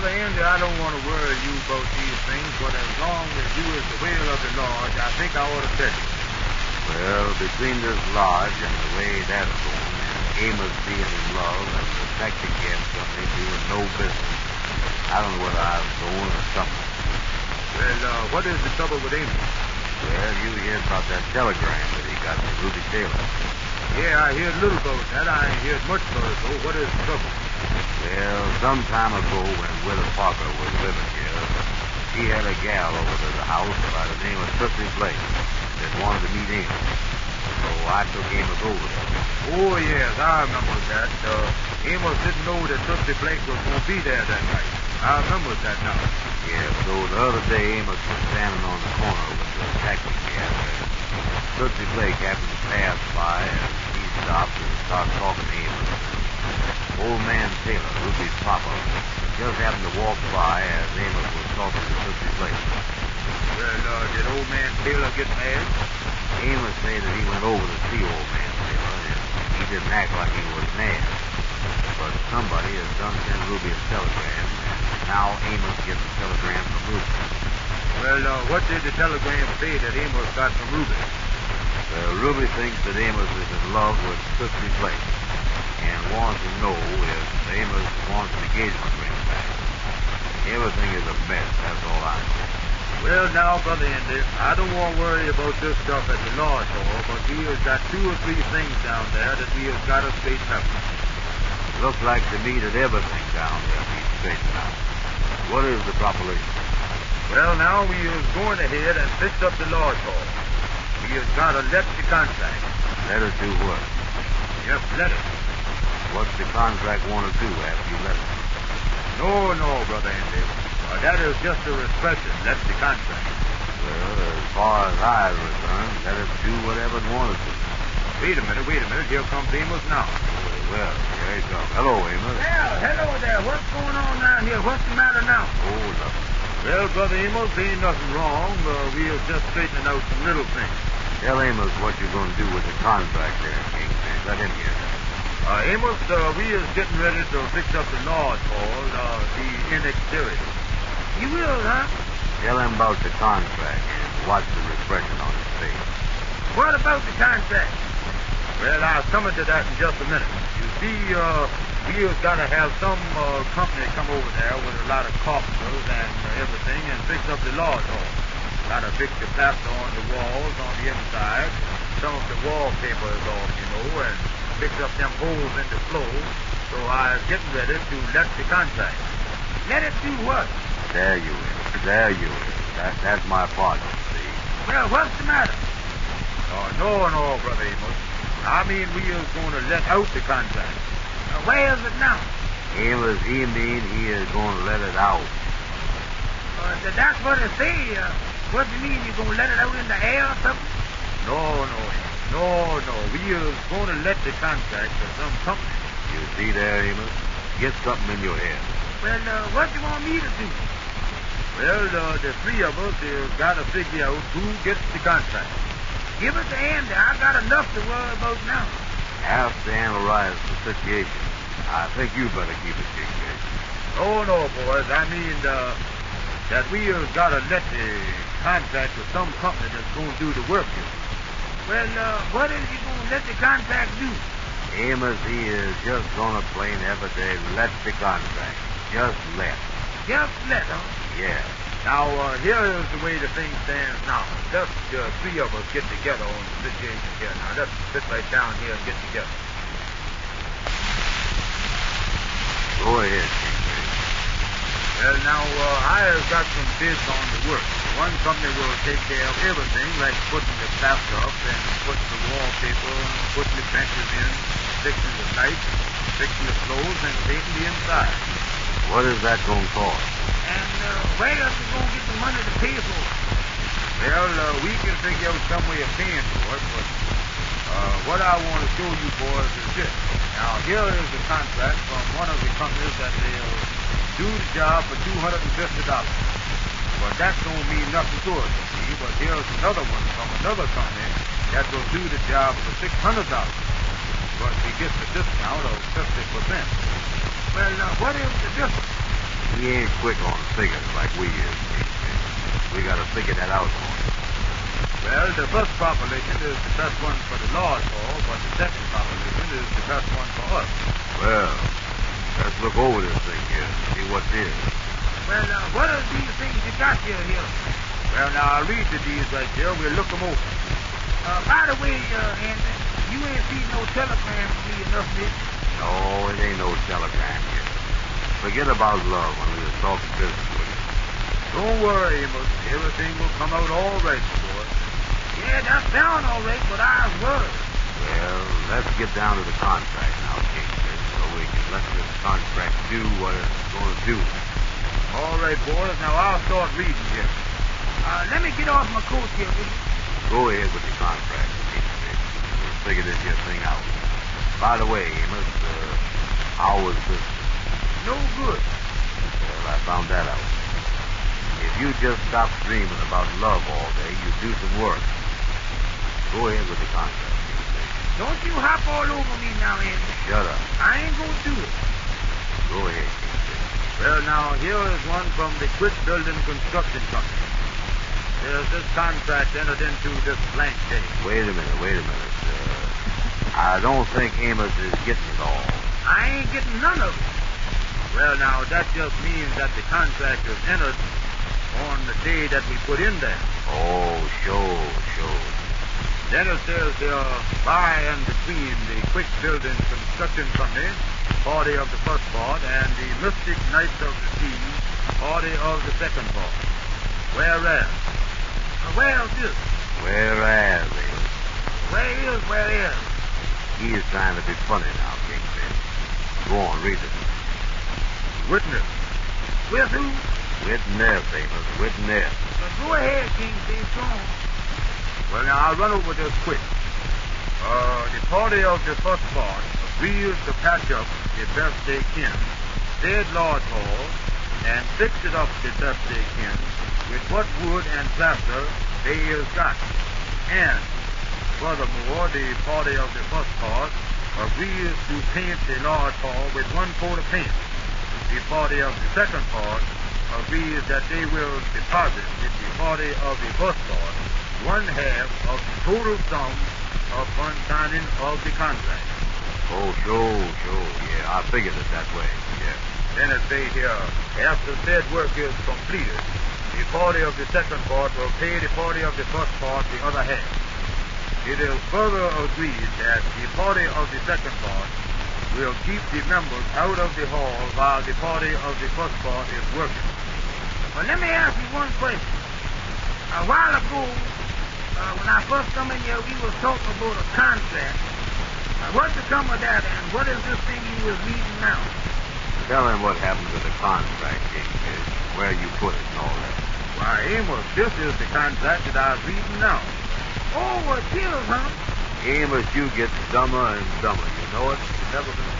Brother Andy, I don't want to worry you about these things, but as long as you is the whale of the lodge, I think I ought to tell you. Well, between this lodge and the way that's going, and Amos being in love and the Tactic Gas Company doing no business, I don't know whether I was going or something. Well, what is the trouble with Amos? Well, you heard about that telegram that he got from Ruby Taylor. Yeah, I heard little about that. I ain't heard much about it, though. What is the trouble? Well, some time ago when Willie Parker was living here, he had a gal over to the house by the name of Tootsie Blake that wanted to meet Amos. So I took Amos over there. Oh, yes, I remember that. Amos didn't know that Tootsie Blake was going to be there that night. I remember that now. Yeah, so the other day Amos was standing on the corner with the Tactic Gas, and Tootsie Blake happened to pass by, and he stopped and started talking to Amos. Old man Taylor, Ruby's papa, just happened to walk by as Amos was talking to Tootsie Blake. Well, did old man Taylor get mad? Amos said that he went over to see old man Taylor, and he didn't act like he was mad. But somebody has done send Ruby a telegram, and now Amos gets a telegram from Ruby. Well, what did the telegram say that Amos got from Ruby? Well, Ruby thinks that Amos is in love with Tootsie Blake and wants to know if Amos wants an engagement ring back. Everything is a mess, that's all I say. Well, now, Brother Andy, I don't want to worry about this stuff at the lodge hall, but we have got 2 or 3 things down there that we have got to straighten up. Looks like to me that everything down there needs straightened out. What is the proposition? Well, now, we is going ahead and fix up the lodge hall. We have got to let the contract. Let us do what? Yep, let it. What's the contract want to do after you let it? No, Brother Andy. That is just a expression. Let the contract. Well, as far as I am concerned, let it do whatever it wanted to. Wait a minute. Here comes Amos now. Well, here he comes. Hello, Amos. Well, hello there. What's going on down here? What's the matter now? Oh, nothing. Well, Brother Amos, ain't nothing wrong. We are just straightening out some little things. Tell Amos what you're going to do with the contract there, Kingpin. Let him hear that. Amos, we is getting ready to fix up the lodge hall, the exterior. You will, huh? Tell him about the contract and watch the expression on his face. What about the contract? Well, I'll come into that in just a minute. You see, we have got to have some company come over there with a lot of carpenters and everything and fix up the lodge hall. Got to fix the plaster on the walls on the inside. Some of the wallpaper is off, and fix up them holes in the floor. So I was getting ready to let the contract. Let it do what? There you is. That's my partner, see? Well, what's the matter? No, Brother Amos. I mean, we is going to let out the contract. Where is it now? Amos, he is going to let it out. That's what it say. What do you mean? You're going to let it out in the air or something? No. We is going to let the contract to some company. You see there, Amos? Get something in your head. Well, what do you want me to do? Well, the 3 of us have got to figure out who gets the contract. Give it to Andy. I got enough to worry about now. Have to analyze the situation. I think you better keep it, Kingpin. No, boys. I mean, that we have got to let the contract to some company that's going to do the work here. Well, what is he going to let the contract do? Amos, he is just going to plain everyday let the contract. Just let. Just let, huh? Yeah. Now, here is the way the thing stands now. Just 3 of us get together on the situation here. Now, let's sit right down here and get together. Go ahead, Kingpin. Well, now, I have got some bids on the work. One company will take care of everything, like putting the plaster up and putting the wallpaper, putting the benches in, fixing the lights, fixing the floors, and painting the inside. What is that going to cost? And where else is going to get the money to pay for it? Well, we can figure out some way of paying for it, but what I want to show you boys is this. Now, here is a contract from one of the companies that they'll do the job for $250. But that don't mean nothing to us, you see. But here's another one from another company that will do the job for $600. But we get the discount of 50%. Well, what is the difference? He ain't quick on figures like we is, Kingfish. We gotta figure that out for him. Well, the first proposition is the best one for the Lord Hall, but the second proposition is the best one for us. Well, let's look over this thing here and see what's here. Well, what are these things you got here? Well, now, I'll read the deeds right here. We'll look them over. By the way, Andy, you ain't seen no telegram from me enough, Mitch. No, it ain't no telegram here. Forget about love when we was talking business with you. Don't worry, Amos. Everything will come out all right, boy. Yeah, that sound all right, but I was worried. Well, let's get down to the contract now, Kingfish, so we can let this contract do what it's going to do. All right, boys. Now, I'll start reading here. Let me get off my coat here, will you? Go ahead with the contract, Kingfish. We'll figure this here thing out. By the way, Amos, how was this? No good. Well, I found that out. If you just stop dreaming about love all day, you'd do some work. Go ahead with the contract, Kingfish. Don't you hop all over me now, Andy. Shut up. I ain't gonna do it. Go ahead, Kingfish. Well, now, here is one from the Quick Building Construction Company. There's this contract entered into this blank page. Wait a minute. I don't think Amos is getting it all. I ain't getting none of it. Well, now, that just means that the contract is entered on the day that we put in there. Oh, sure. Then it says here, by and between the Quick Building Construction Company, party of the first part, and the Mystic Knights of the Sea, party of the second part. Whereas. Where's this? Whereas, Amos. Where is? He is trying to be funny now, Kingfish. Go on, read it. Witness. With who? Witness, Amos, witness. Go ahead, Kingfish. Go on. Well, now, I'll run over this quick. The party of the first part agrees to patch up the best they can, said Lord Hall, and fix it up the best they can with what wood and plaster they has got. And, furthermore, the party of the first part agrees to paint the Lord Hall with one coat of paint. The party of the second part agrees that they will deposit with the party of the first part 1/2 of the total sum upon signing of the contract. Oh, sure. Yeah, I figured it that way. Yeah. Then it say here, after said work is completed, the party of the second part will pay the party of the first part the other half. It is further agreed that the party of the second part will keep the members out of the hall while the party of the first part is working. Well, let me ask you one question. A while ago, when I first come in here, we was talking about a contract. What's become of that, and what is this thing you was reading now? Tell him what happened to the contract, Kingfish, where you put it and all that. Why, Amos, this is the contract that I was reading now. Oh, it is, huh? Amos, you get dumber and dumber. You know it? You never been